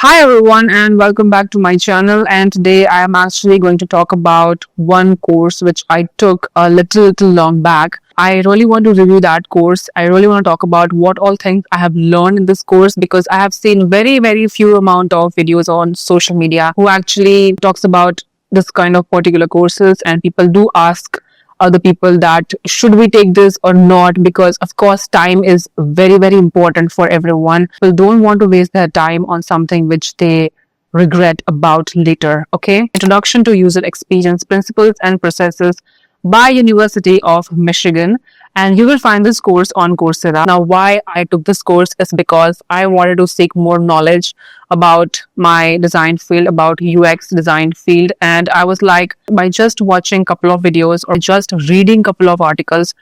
Hi everyone and welcome back to my channel, and today I am actually going to talk about one course which I took a little long back. I really want to review that course. I really want to talk about what all things I have learned in this course, because I have seen very few amount of videos on social media who actually talks about this kind of particular courses, and people do ask other people that should we take this or not, because of course time is very important for everyone. People don't want to waste their time on something which they regret about later. Okay, introduction to user experience principles and processes by University of Michigan, and you will find this course on Coursera. Now, why I took this course is because I wanted to seek more knowledge about my design field, about UX design field, and I was like, by just watching a couple of videos or just reading a couple of articles,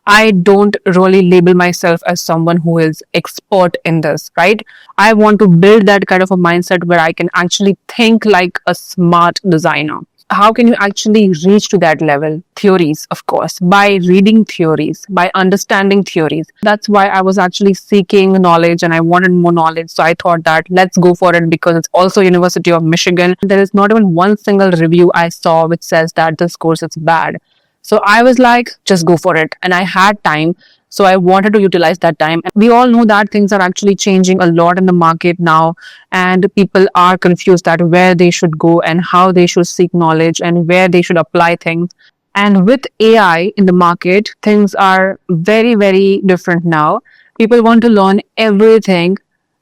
I don't really label myself as someone who is expert in this, right? I want to build that kind of a mindset where I can actually think like a smart designer. How can you actually reach to that level? Theories, of course, by reading theories, by understanding theories. That's why I was actually seeking knowledge and I wanted more knowledge. So I thought that let's go for it, because it's also University of Michigan. There is not even one single review I saw which says that this course is bad. So I was like, just go for it. And I had time. So I wanted to utilize that time. And we all know that things are actually changing a lot in the market now. And people are confused that where they should go and how they should seek knowledge and where they should apply things. And with AI in the market, things are very different now. People want to learn everything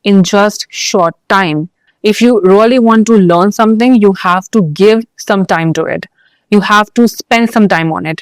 in just short time. If you really want to learn something, you have to give some time to it. You have to spend some time on it,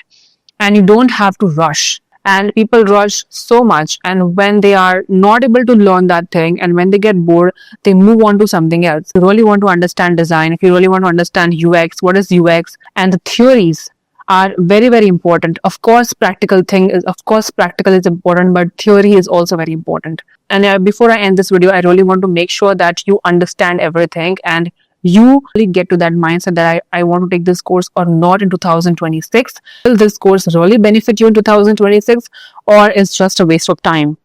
and you don't have to rush. And people rush so much, and when they are not able to learn that thing and when they get bored, they move on to something else. If you really want to understand design, if you really want to understand UX, what is UX, and the theories are very important. Of course practical is important, but theory is also very important. And before I end this video, I really want to make sure that you understand everything and you really get to that mindset that I want to take this course or not in 2026. Will this course really benefit you in 2026, or is just a waste of time?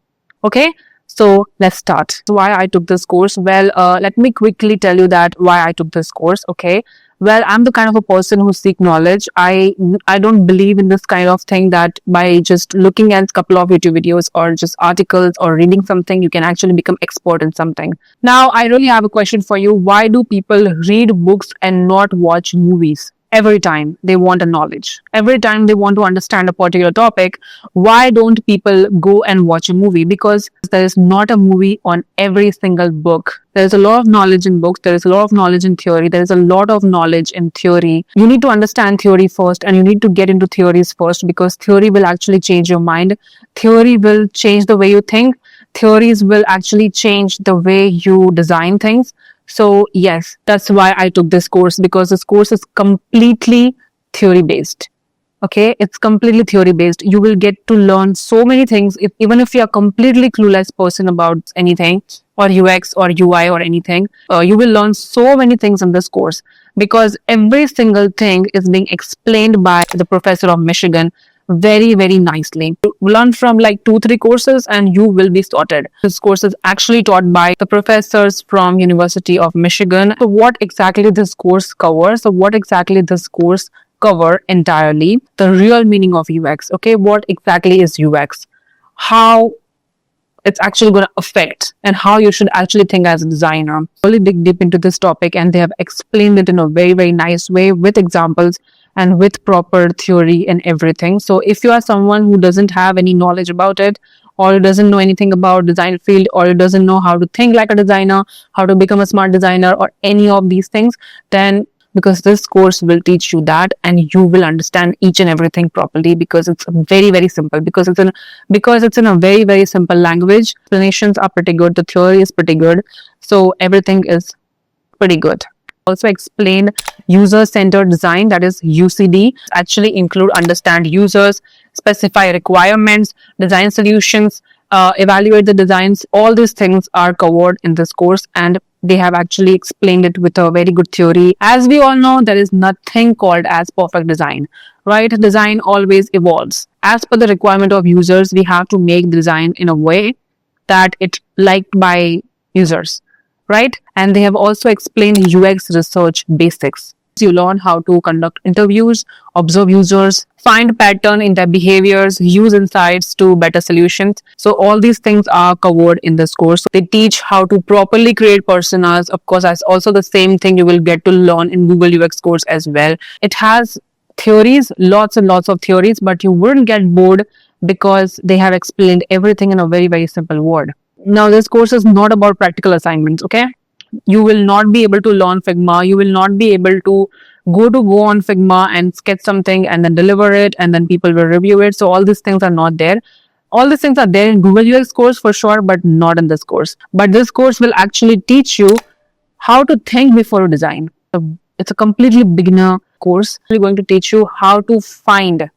Okay, so let's start. So why I took this course? Well, let me quickly tell you that why I took this course. Okay, well, I'm the kind of a person who seek knowledge. I don't believe in this kind of thing that by just looking at a couple of YouTube videos or just articles or reading something, you can actually become expert in something. Now, I really have a question for you. Why do people read books and not watch movies? Every time they want a knowledge, every time they want to understand a particular topic, why don't people go and watch a movie? Because there is not a movie on every single book. There is a lot of knowledge in books, there is a lot of knowledge in theory, there is a lot of knowledge in theory. You need to understand theory first, and you need to get into theories first, because theory will actually change your mind. Theory will change the way you think. Theories will actually change the way you design things. So yes, that's why I took this course, because this course is completely theory based. Okay, it's completely theory based. You will get to learn so many things. Even if you're a completely clueless person about anything, or UX or UI or anything, you will learn so many things in this course, because every single thing is being explained by the professor of Michigan very nicely. You learn from like 2-3 courses and you will be sorted. This course is actually taught by the professors from University of Michigan. So what exactly this course covers? So what exactly this course cover entirely? The real meaning of UX. Okay, what exactly is UX? How it's actually going to affect, and how you should actually think as a designer. Really dig deep into this topic, and they have explained it in a very nice way with examples and with proper theory and everything. So if you are someone who doesn't have any knowledge about it, or doesn't know anything about design field, or doesn't know how to think like a designer, how to become a smart designer, or any of these things, then because this course will teach you that, and you will understand each and everything properly, because it's very simple, because it's in a very simple language. Explanations are pretty good, the theory is pretty good, so everything is pretty good. Also explained user-centered design, that is UCD, actually include understand users, specify requirements, design solutions, evaluate the designs. All these things are covered in this course, and they have actually explained it with a very good theory. As we all know, there is nothing called as perfect design, right? Design always evolves. As per the requirement of users, we have to make design in a way that it liked by users. right? And they have also explained UX research basics. You learn how to conduct interviews, observe users, find pattern in their behaviors, use insights to better solutions. So all these things are covered in this course. They teach how to properly create personas. Of course, that's also the same thing you will get to learn in Google UX course as well. It has theories, lots and lots of theories, but you wouldn't get bored because they have explained everything in a very, very simple word. Now, this course is not about practical assignments, okay? You will not be able to learn Figma. You will not be able to go on Figma and sketch something and then deliver it and then people will review it. So all these things are not there. All these things are there in Google UX course for sure, but not in this course. But this course will actually teach you how to think before you design. It's a completely beginner course. It's going to teach you how to find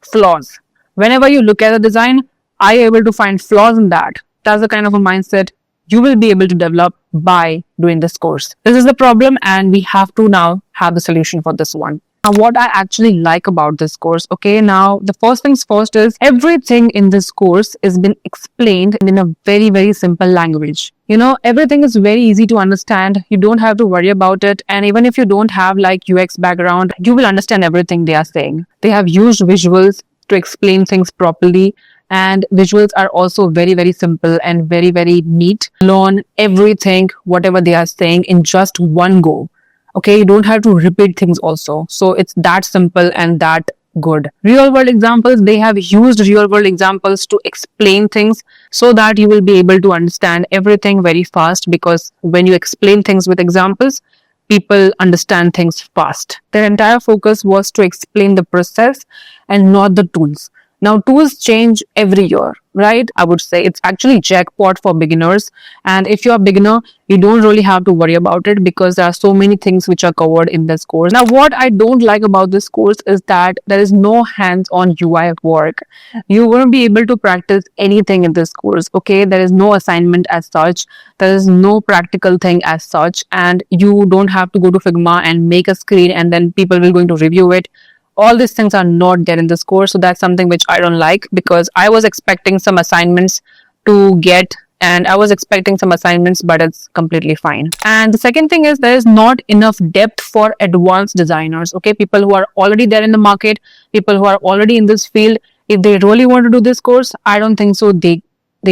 flaws. Whenever you look at a design, are you able to find flaws in that? That's the kind of a mindset you will be able to develop by doing this course. This is the problem, and we have to now have the solution for this one. Now, what I actually like about this course, okay, now the first things first is everything in this course is been explained in a very, very simple language. You know, everything is very easy to understand. You don't have to worry about it. And even if you don't have like UX background, you will understand everything they are saying. They have used visuals to explain things properly. And visuals are also very, very simple and very, very neat. Learn everything, whatever they are saying in just one go. Okay, you don't have to repeat things also. So it's that simple and that good. Real world examples, they have used real world examples to explain things so that you will be able to understand everything very fast, because when you explain things with examples, people understand things fast. Their entire focus was to explain the process and not the tools. Now, tools change every year, right? I would say it's actually jackpot for beginners. And if you're a beginner, you don't really have to worry about it because there are so many things which are covered in this course. Now, what I don't like about this course is that there is no hands-on UI work. You won't be able to practice anything in this course, okay? There is no assignment as such. There is no practical thing as such. And you don't have to go to Figma and make a screen and then people will going to review it. All these things are not there in this course. So that's something which I don't like, because I was expecting some assignments to get, and I was expecting some assignments, but it's completely fine. And the second thing is there is not enough depth for advanced designers. Okay, people who are already there in the market, people who are already in this field, if they really want to do this course, I don't think so they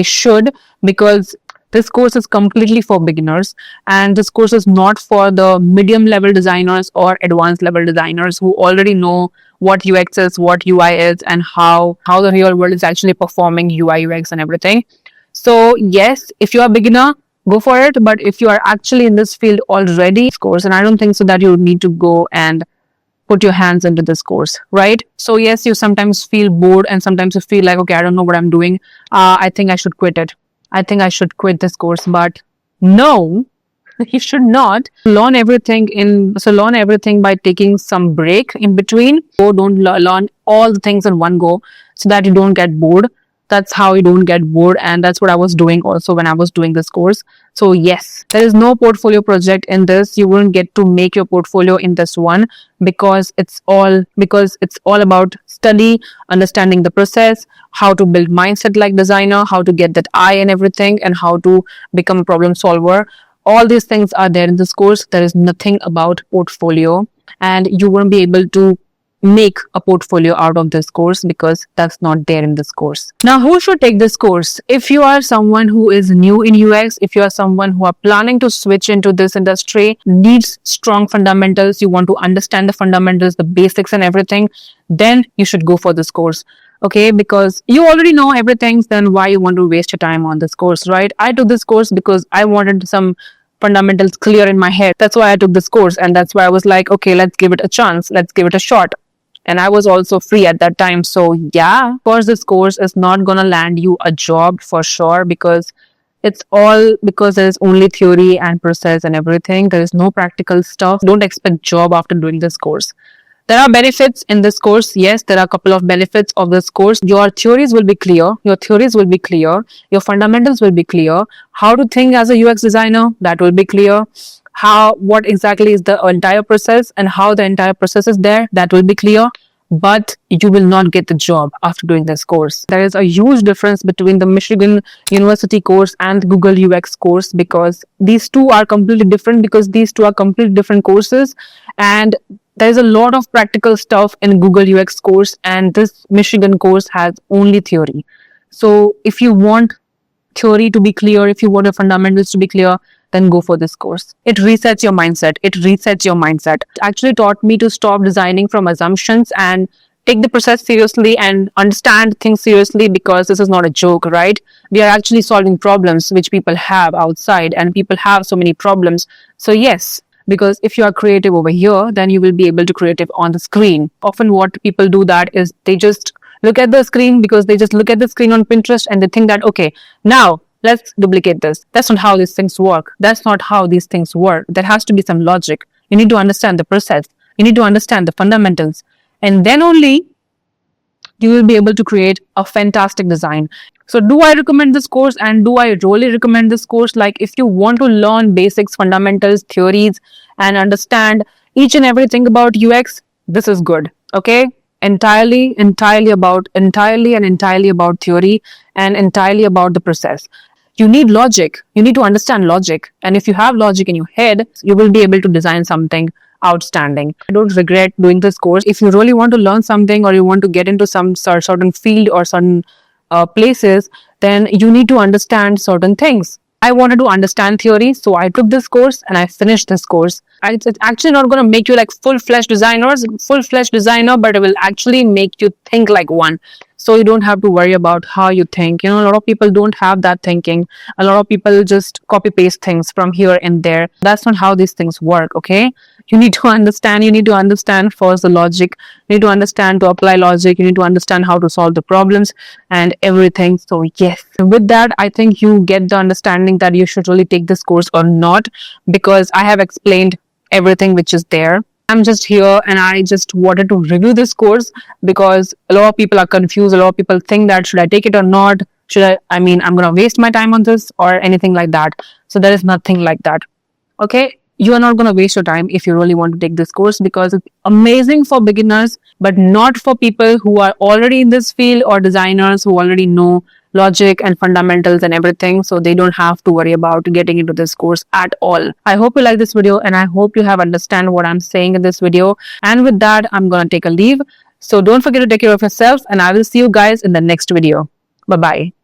should, because this course is completely for beginners, and this course is not for the medium level designers or advanced level designers who already know what UX is, what UI is, and how the real world is actually performing UI, UX and everything. So yes, if you are a beginner, go for it. But if you are actually in this field already, this course, and I don't think so that you need to go and put your hands into this course, right? So yes, you sometimes feel bored and sometimes you feel like, okay, I don't know what I'm doing. I think I should quit it. I think I should quit this course, but no, you should not. Learn everything by taking some break in between. So don't learn all the things in one go so that you don't get bored. That's how you don't get bored, and that's what I was doing also when I was doing this course. So yes, there is no portfolio project in this. You won't get to make your portfolio in this one because it's all about study, understanding the process, how to build mindset like designer, how to get that eye and everything, and how to become a problem solver. All these things are there in this course. There is nothing about portfolio, and you won't be able to make a portfolio out of this course because that's not there in this course. Now, who should take this course? If you are someone who is new in UX, if you are someone who are planning to switch into this industry, needs strong fundamentals, you want to understand the fundamentals, the basics and everything, then you should go for this course. Okay, because you already know everything, then why you want to waste your time on this course, right? I took this course because I wanted some fundamentals clear in my head. That's why I took this course, and that's why I was like, okay, let's give it a chance, let's give it a shot. And I was also free at that time. So yeah, of course, this course is not gonna land you a job for sure, because there is only theory and process and everything. There is no practical stuff. Don't expect job after doing this course. There are benefits in this course. Yes, there are a couple of benefits of this course. Your theories will be clear. Your fundamentals will be clear. How to think as a UX designer, that will be clear. What exactly is the entire process and how the entire process is there, that will be clear. but you will not get the job after doing this course. There is a huge difference between the Michigan University course and the Google UX course, because these two are completely different, because these two are completely different courses, and there's a lot of practical stuff in Google UX course, and this Michigan course has only theory. So if you want theory to be clear, if you want your fundamentals to be clear, then go for this course. It resets your mindset. It resets your mindset. It actually taught me to stop designing from assumptions and take the process seriously and understand things seriously, because this is not a joke, right? We are actually solving problems which people have outside, and people have so many problems. So yes, because if you are creative over here, then you will be able to creative on the screen. Often what people do that is they just look at the screen, because they just look at the screen on Pinterest and they think that, okay, now let's duplicate this. That's not how these things work. That's not how these things work. There has to be some logic. You need to understand the process. You need to understand the fundamentals. And then only you will be able to create a fantastic design. So do I recommend this course, and do I really recommend this course? Like, if you want to learn basics, fundamentals, theories, and understand each and everything about UX, this is good. Okay? Entirely about theory, and entirely about the process. You need logic. You need to understand logic. And if you have logic in your head, you will be able to design something outstanding. I don't regret doing this course. If you really want to learn something, or you want to get into some certain field or certain places, then you need to understand certain things. I wanted to understand theory, so I took this course and I finished this course. It's actually not going to make you like full-fledged designer, but it will actually make you think like one. So you don't have to worry about how you think. A lot of people don't have that thinking. A lot of people just copy paste things from here and there. That's not how these things work, okay? You need to understand first the logic. You need to understand to apply logic. You need to understand how to solve the problems and everything. So yes, with that, I think you get the understanding that you should really take this course or not, because I have explained everything which is there. I'm just here and I just wanted to review this course, because a lot of people are confused. A lot of people think that should I take it or not? I'm going to waste my time on this or anything like that. So there is nothing like that. Okay? You are not going to waste your time if you really want to take this course, because it's amazing for beginners, but not for people who are already in this field, or designers who already know logic and fundamentals and everything. So they don't have to worry about getting into this course at all. I hope you like this video, and I hope you have understand what I'm saying in this video. And with that, I'm going to take a leave. So don't forget to take care of yourself, and I will see you guys in the next video. Bye-bye.